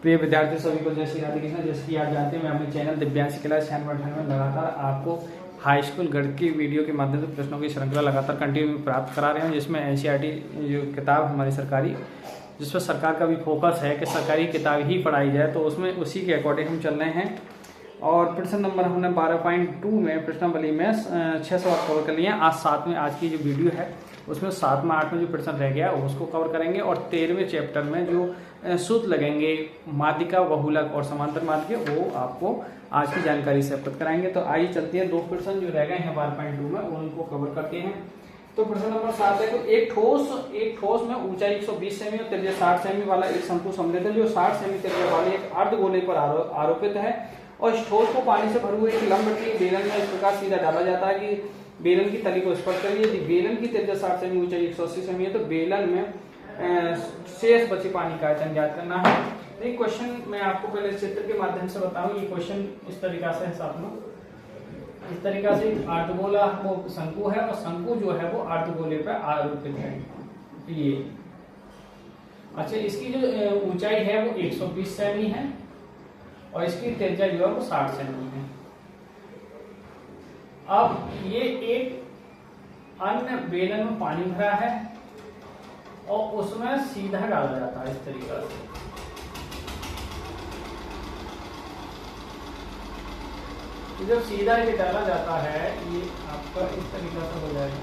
प्रिय विद्यार्थी सभी को जय श्री राधे कृष्ण। जैसे कि आप जानते हैं मैं अपने चैनल दिव्यांश क्लास चैनल में लगातार आपको हाई स्कूल गणित की वीडियो के माध्यम से प्रश्नों की श्रृंखला लगातार कंटिन्यू प्राप्त करा रहे हैं, जिसमें एनसीईआरटी जो किताब हमारी सरकारी, जिस पर सरकार का भी फोकस है कि सरकारी किताब ही पढ़ाई जाए, तो उसमें उसी के अकॉर्डिंग हम चल रहे हैं। और प्रश्न नंबर हमने 12.2 में प्रश्नावली में 6 सवाल कवर कर लिए हैं। आज की जो वीडियो है उसमें 7 में 8 में जो प्रश्न रह गया उसको कवर करेंगे, और 13वें चैप्टर में जो सूत्र लगेंगे माध्यिका, बहुलक और समांतर माध्यिका, वो आपको आज की जानकारी से अवगत कराएंगे। तो आइए चलते हैं, 2 प्रश्न जो रह गए हैं 12.2 में उनको कवर करते हैं। तो प्रश्न नंबर 7 है, तो एक ठोस में ऊंचाई 120 सेमी और त्रिज्या 60 सेमी वाला एक शंकु सम्मिलित है, जो 60 सेमी त्रिज्या वाले एक अर्धगोले पर आरोपित है, और इस ठोस को पानी से भरे हुए एक लंबवृत्तीय बेलन में इस प्रकार सीधा डाला जाता है कि बेलन की तली को स्पर्श करिए। यदि बेलन की त्रिज्या 60 सेमी, ऊंचाई 180 सेमी है, तो बेलन में शेष बचे पानी का आयतन ज्ञात करना है। ये क्वेश्चन मैं आपको पहले चित्र के माध्यम से बताऊं। ये क्वेश्चन इस तरीका से है साथियों, इस तरीका से अर्धगोला वो शंकु है, और शंकु जो है वो अर्धगोले पर आरोपित है। ये अच्छा, इसकी जो ऊंचाई है वो 120 सेमी है, और इसकी त्रिज्या जो है वो 60 सेमी है। अब ये एक अन्य बेलन में पानी भरा है और उसमें सीधा डाला जाता है इस तरीका से। जब सीधा ये डाला जाता है, ये आपका इस तरीका से हो जाएगा।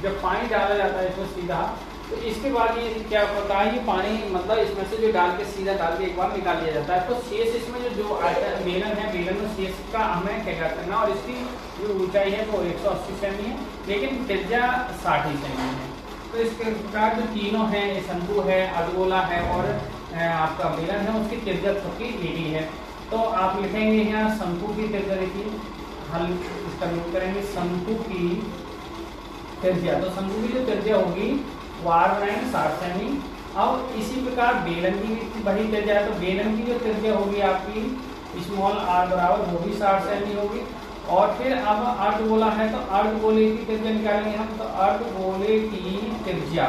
जब पानी डाला जाता है इसमें सीधा, तो इसके बाद ये क्या होता है, ये पानी मतलब इसमें से जो डाल के सीधा डाल के एक बार निकाल लिया जाता है। तो शेष इसमें जो बेलन है, बेलन में शेष का हमें क्या करना, और इसकी जो ऊंचाई है वो 180 सेमी है, लेकिन त्रिज्या 60 सेमी है। तो इसके प्रकार जो तीनों हैं, शंकु है, अर्धगोला है और आपका बेलन है, उसकी त्रिज्या सबकी 80 है। तो आप लिखेंगे यहाँ शंकु की त्रिज्या, देखिए हल इसका यूज करेंगे, शंकु की त्रिज्या। तो शंकु की जो त्रिज्या होगी वो 60 सेमी। अब इसी प्रकार बेलन की भी बड़ी त्रिज्या है, तो बेलन की जो त्रिज्या होगी आपकी स्मॉल r बराबर वो भी 60 सेमी होगी। और फिर अब अर्धगोला है, तो अर्धगोले की त्रिज्या निकालेंगे हम, तो अर्धगोले की त्रिज्या,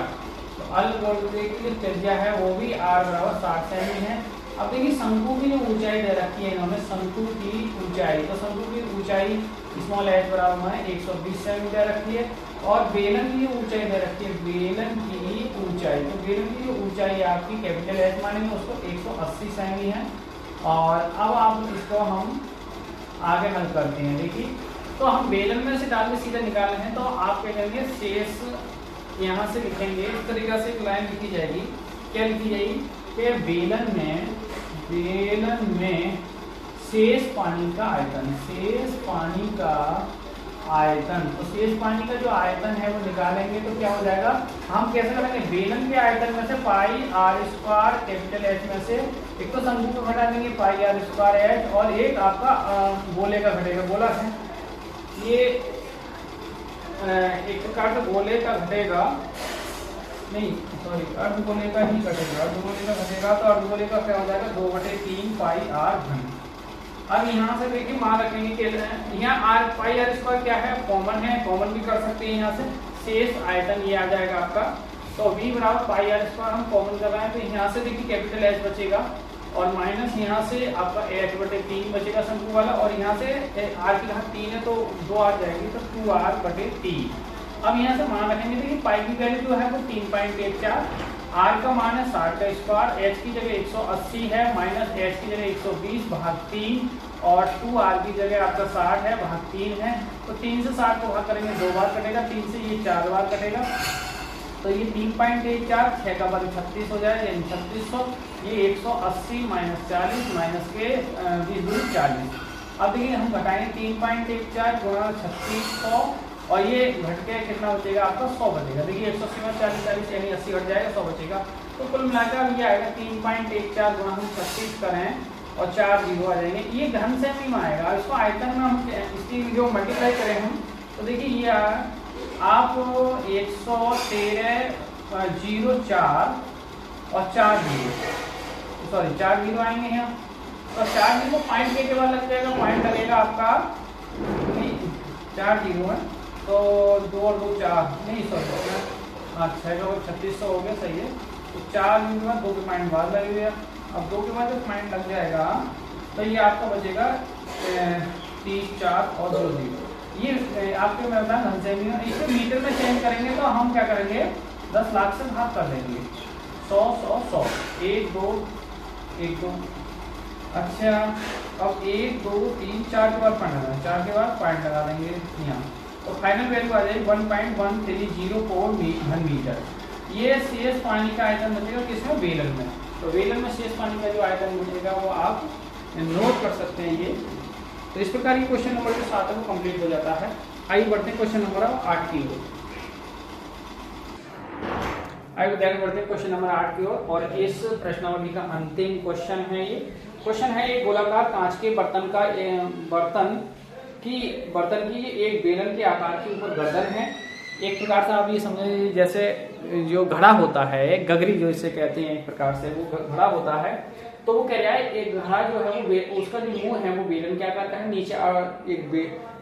तो अर्धगोले की जो त्रिज्या है वो भी r बराबर 60 सेमी है। अब देखिए शंकु की जो ऊंचाई दे रखी है इन्होंने, शंकु की ऊंचाई, तो शंकु की ऊंचाई स्मॉल h बराबर 120 सेमी दे रखी है, और बेलन की ऊंचाई दे रखी है, बेलन की ऊंचाई, तो बेलन की ऊंचाई आपकी कैपिटल H मानेंगे उसको 180 सेमी है। और अब आप इसको हम आगे हल करते हैं। देखिए, तो हम बेलन में से डाल के सीधा निकाले हैं, तो आप क्या करेंगे, शेष यहाँ से लिखेंगे, इस तरीका से एक लाइन लिखी जाएगी। क्या लिखी जाएगी कि बेलन में शेष पानी का आयतन, शेष पानी का आयतन, तो शेष पानी का जो आयतन है वो निकालेंगे, तो क्या हो जाएगा, हम कैसे करेंगे, बेलन के आयतन में से पाई आर स्क्वायर कैपिटल H में से एक तो शंकु को घटा देंगे पाई आर स्क्वायर H, और एक आपका गोले का घटेगा, गोला है ये एक प्रकार से गोले का घटेगा, नहीं सॉरी अर्धगोले का ही घटेगा, अर्धगोले का घटेगा, तो अर्धगोले का क्या हो जाएगा 2/3 पाई आर घन। अब यहाँ से देखिए मान रखेंगे कि यहाँ आर पाई आर स्क्वायर क्या है, कॉमन है, कॉमन भी कर सकते हैं यहाँ से, शेष आयतन ये आ जाएगा आपका, तो v बराबर पाई आर स्क्वायर हम कॉमन कर रहे हैं, तो यहाँ से देखिए कैपिटल H बचेगा, और माइनस यहाँ से आपका H/3 बचेगा शंकु वाला, और यहाँ से r की घात 3 है तो 2 आ जाएगी, तो 2r/3। अब यहाँ से मान रखेंगे, देखिए पाई की वैल्यू जो है वो 3.14, r का मान है 60 का स्क्वायर, h की जगह 180 है, माइनस h की जगह 120 भाग 3, और 2r की जगह आपका 60 है भाग 3 है, तो 3 से 60 को भाग करेंगे 2 बार कटेगा, 3 से ये 4 बार कटेगा, तो ये 3.14, 6 का वर्ग 36 हो जाए, यानी 3600, ये 180 माइनस 40 माइनस के 20 40। अब देखिए हम घटाएंगे 3.14 गुणा 3600, और ये घट के कितना बचेगा आपका 100 बचेगा। देखिए 180 में 40 यानी 80 घट जाएगा, 100 बचेगा, तो कुल मिलाकर ये आएगा 3.14 गुणा हम 36 करें और 4 जीरो आ जाएंगे, ये घन सेमी में आएगा। इसको आयतन में हम इसकी जो मल्टीप्लाई करें हम, तो देखिए ये आप 113 0 4 और 4 जीरो, सॉरी 4 जीरो आएंगे यहाँ, और 4 जीरो पॉइंट के बाद लग जाएगा, पॉइंट लगेगा आपका 4 जीरो है, तो 2 और 2 4 नहीं, सॉरी हाँ 6 का 3600 हो गया, सही है। तो 4 यूनिट बाद 2 के पॉइंट बाद लग गया। अब 2 के बाद जब पॉइंट लग जाएगा तो ये आपका बचेगा 30 4 और 0 0। ये आपके मैं बता घन सेमी में, इसे मीटर में चेंज करेंगे तो हम क्या करेंगे 10 लाख से भाग कर देंगे, 100 100 100 1 2 1 2। अच्छा अब 1 2 3 4 के बाद पॉइंट लगा, 4 के बाद पॉइंट लगा देंगे यहाँ, तो फाइनल वैल्यू आ जाएगी 1.1304 घन मीटर। ये शेष पानी का आयतन बचेगा किसमें, बेलन में। तो बेलन में शेष पानी का जो आयतन बचेगा वो आप नोट कर सकते हैं ये। तो इस प्रकार ये क्वेश्चन नंबर जो 7 है वो कंप्लीट हो जाता है। आइए बढ़ते हैं क्वेश्चन नंबर 8 की ओर। आइए बढ़ते हैं क्वेश्चन नंबर 8 की ओर, और इस प्रश्नावली का अंतिम क्वेश्चन है ये। क्वेश्चन है एक गोलाकार कांच के बर्तन की एक बेलन के आकार के ऊपर गर्दन है। एक प्रकार से आप ये समझिए जैसे जो घड़ा होता है, गगरी जो इसे कहते हैं, एक प्रकार से वो घड़ा होता है। तो वो कह रहा है एक घड़ा जो है वो उसका जो मुंह है वो बेलन के आकार का है, नीचे एक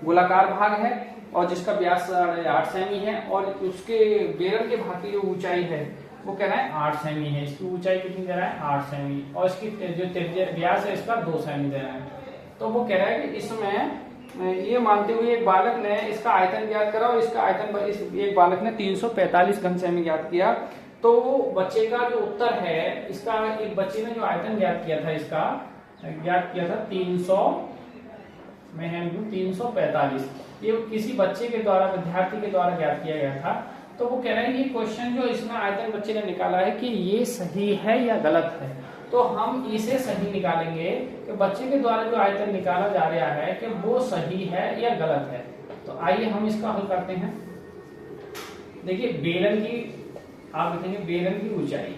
गोलाकार भाग है और जिसका व्यास 8 सेमी है, और उसके बेलन के भाग की जो ऊंचाई है वो कह रहा है 8 सेमी है। इसकी ऊंचाई कितनी दे रहा है 8 सेमी, और इसकी जो व्यास है इसका 2 सेमी दे रहा है। तो वो कह रहा है कि इसमें ये मानते हुए एक बालक ने इसका आयतन ज्ञात करा, और इसका आयतन एक बालक ने 345 घन सेमी ज्ञात किया। तो बच्चे का जो उत्तर है इसका, एक बच्चे ने जो आयतन ज्ञात किया था इसका ज्ञात किया था 345, ये किसी बच्चे के द्वारा, विद्यार्थी के द्वारा ज्ञात किया गया था। तो वो कह रहे हैं कि क्वेश्चन जो इसमें आयतन बच्चे ने निकाला है कि ये सही है या गलत है। तो हम इसे सही निकालेंगे कि बच्चे के द्वारा जो आयतन निकाला जा रहा है कि वो सही है या गलत है। तो आइए हम इसका हल करते हैं। देखिए बेलन की, आप देखेंगे बेलन की ऊंचाई,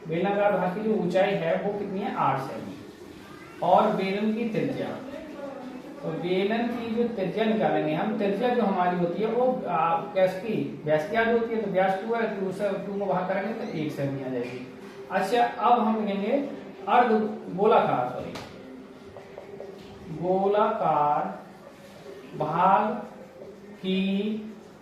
बेलनाकार भाग की जो ऊंचाई है वो कितनी है 8 सेमी, और बेलन की त्रिज्या, तो बेलन की जो त्रिज्या निकालेंगे हम, त्रिज्या जो हमारी होती है वो व्यास की क्या होती है, तो व्यास 2 है, 2 से 2 को भाग करेंगे तो 1 सेमी आ जाएगी। अच्छा अब हम लेंगे गोलाकार भाग की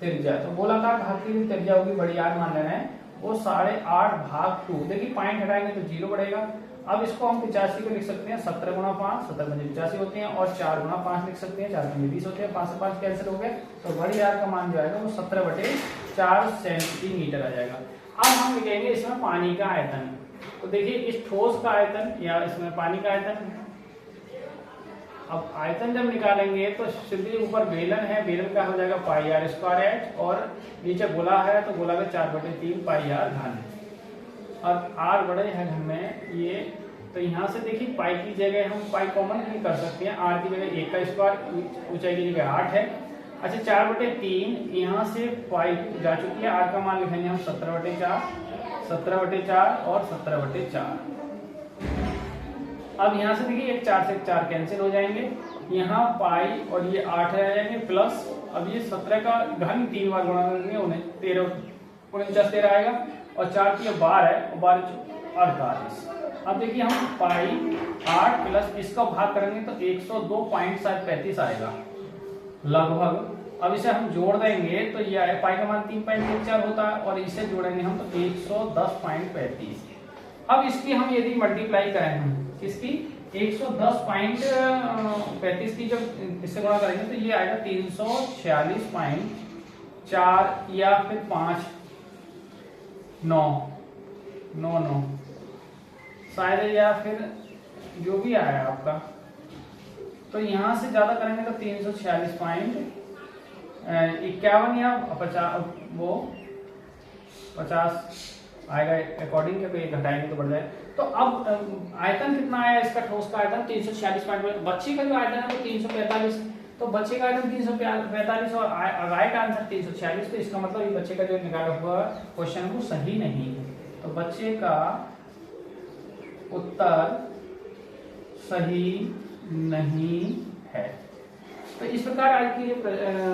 त्रिज्या। तो गोलाकार भाग की त्रिज्या होगी, बड़ी आर मान लेना है, वो 8.5 भाग 2। देखिए पॉइंट हटाएंगे तो 0 बढ़ेगा। अब इसको हम 85 को लिख सकते हैं 17 गुणा 5, 17 पंजे 85 होते हैं, और 4 गुणा 5 लिख सकते हैं, 4 पंजे 20 होते हैं, 5 से 5 कैंसिल हो गए। तो बड़ी आर का मान जो आएगा वो 17/4 सेंटीमीटर आ जाएगा। अब हम लिखेंगे इसमें पानी का आयतन। तो देखिए इस ठोस का आयतन या इसमें पानी का आयतन। अब आयतन जब निकालेंगे तो सीधे ऊपर बेलन है, बेलन का हो जाएगा πr²h, और नीचे गोला है तो गोला का 4/3 πr घन, और r बड़े है घन में ये। तो यहाँ से देखिए पाई की जगह हम पाई कॉमन नहीं कर सकते हैं, r की जगह 1 का स्क्वायर, ऊंचाई की जगह 8 है। अच्छा 4/3 यहाँ से पाई जा चुकी है, r का मान लिखेंगे हम 17/4 और 17/4। अब यहाँ से देखिए एक 4 से 4 कैंसिल हो जाएंगे, यहाँ पाई और ये 8 आ जाएंगे प्लस, अब ये 17 का घन 3 बार गुणा करेंगे, उन्हें 13 आएगा, और 4 की 12 है, और 12 48। अब देखिए हम पाई 8 प्लस इसका भाग करेंगे तो 102.35 आएगा लगभग। अब इसे हम जोड़ देंगे तो ये आएगा, पाई का मान 3.14 होता है, और इसे जोड़ेंगे हम तो 110.35। अब इसकी हम यदि मल्टीप्लाई करें हम किसकी 110.35 की जब इससे गुणा करेंगे तो ये आएगा 346.4 या फिर 5.9 शायद, या फिर जो भी आया आपका। तो यहां से ज्यादा करेंगे तो 346.51 या 50 आएगा अकॉर्डिंग के, घटाएंगे तो बढ़ जाए। तो अब आयतन कितना आया इसका, ठोस का आयतन 346, बच्चे का जो आयतन है वो 345, तो बच्चे का आयतन 345 और राइट आंसर 346। तो इसका मतलब ये बच्चे का जो निकाला हुआ क्वेश्चन है वो सही नहीं है। तो बच्चे का उत्तर सही नहीं है। तो इस प्रकार आज की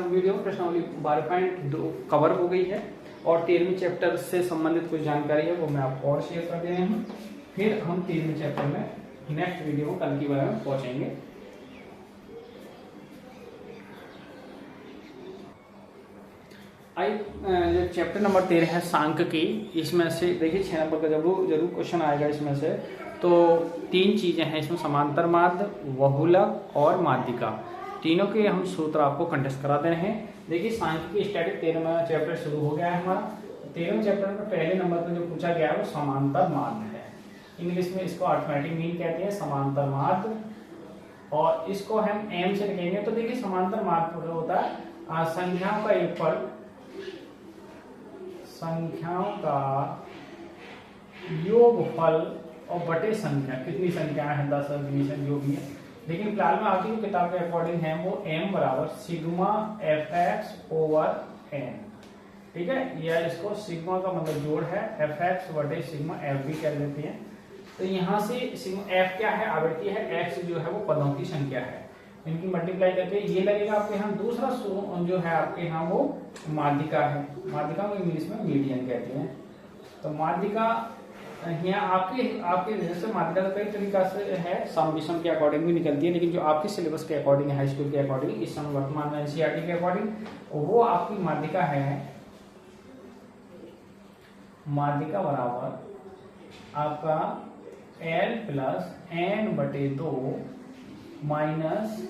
वीडियो प्रश्नावली 12.2 कवर हो गई है, और 13वें चैप्टर से संबंधित कुछ जानकारी है वो मैं आपको और शेयर कर दे रहे हूँ। फिर हम 13वें चैप्टर में नेक्स्ट वीडियो में कल की बारे में पहुंचेंगे। जो चैप्टर नंबर 13 है सांख्यिकी, इसमें से देखिए 6 नंबर का जरूर क्वेश्चन आएगा इसमें से। तो 3 चीज़ें हैं इसमें, समांतर माध्य, बहुलक और माध्यिका, तीनों के हम सूत्र आपको कंटेस्ट करा दे रहे हैं। देखिए सांख्यिकी स्टैटिक 13वां चैप्टर शुरू हो गया है हमारा। 13वें चैप्टर में पहले नंबर पर जो पूछा गया है वो समांतर माध्य है। इंग्लिश में इसको अर्थमेटिक मीन कहते हैं, समांतर माध्य, और इसको हम एम से लिखेंगे। तो देखिए समांतर माध्य होता है संख्याओं का योगफल, संख्याओं का योगफल और बटे संख्या, कितनी संख्याएं हैं 10 20 जो भी है। लेकिन फिलहाल में आपकी किताब के अकॉर्डिंग है वो m बराबर सिग्मा fx ओवर n, ठीक है। या इसको सिग्मा का मतलब जोड़ है, fx बटे सिग्मा f भी कह लेते हैं। तो यहाँ से सिग्मा f क्या है, आवृत्ति है, x जो है वो पदों की संख्या है, इनकी मल्टीप्लाई करके ये लगेगा आपके यहाँ। दूसरा जो है आपके यहाँ वो माध्यिका है, माध्यिका को इंग्लिश में मीडियन कहते हैं। तो माध्यिका यहाँ आपके जैसे माध्यिका कई तरीका से है, सम विषम के अकॉर्डिंग भी निकलती है, लेकिन जो आपके सिलेबस के अकॉर्डिंग है, हाई स्कूल के अकॉर्डिंग, इस समय वर्तमान में एनसीईआरटी के अकॉर्डिंग वो आपकी माध्यिका है, माध्यिका बराबर आपका L प्लस n बटे 2 माइनस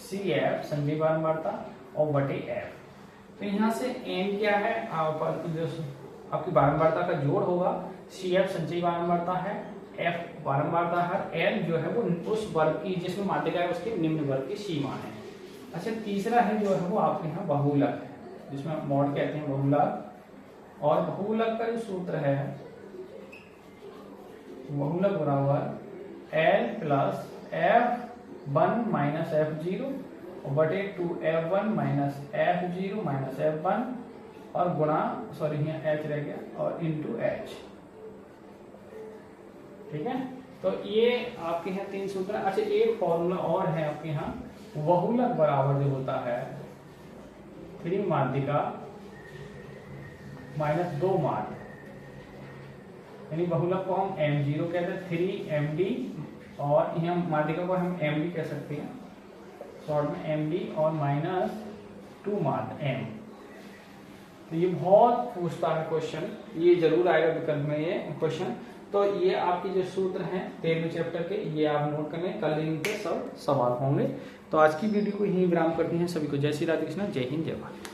CF संजय बारंबारता और बटे F। तो यहाँ से n क्या है, आपकी बारंबारता का जोड़ होगा, CF संचयी बारंबारता है, F बारंबारता है, L जो है वो उस वर्ग की जिसमें माध्यिका है उसके निम्न वर्ग की सीमा है। अच्छा तीसरा है जो है वो आपके यहाँ बहुलक है, जिसमें मॉड कहते हैं बहुलक। और बहुलक का जो सूत्र है, बहुलक बराबर L plus F1 minus F0 और बटे 2F1 minus F0 minus F1 और गुणा, सॉरी यहाँ H रह गया, और इंटू H, ठीक है। तो ये आपके यहाँ 3 सूत्र। अच्छा एक फॉर्मूला और है आपके यहाँ, बहुलक बराबर जो होता है 3 माध्यिका माइनस 2 माध्य, यानी बहुलक को हम m0 कहते हैं, 3md, और यहाँ माध्यिका को हम md कह सकते हैं शॉर्ट में, md और माइनस 2 माध्य m। तो ये बहुत पूछता है क्वेश्चन, ये जरूर आएगा विकल्प में ये क्वेश्चन। तो ये आपके जो सूत्र हैं 13वें चैप्टर के, ये आप नोट कर लें, कल इनके सब सवाल होंगे। तो आज की वीडियो को यहीं विराम करते हैं। सभी को जय श्री राधे कृष्ण, जय हिंद, जय भारत।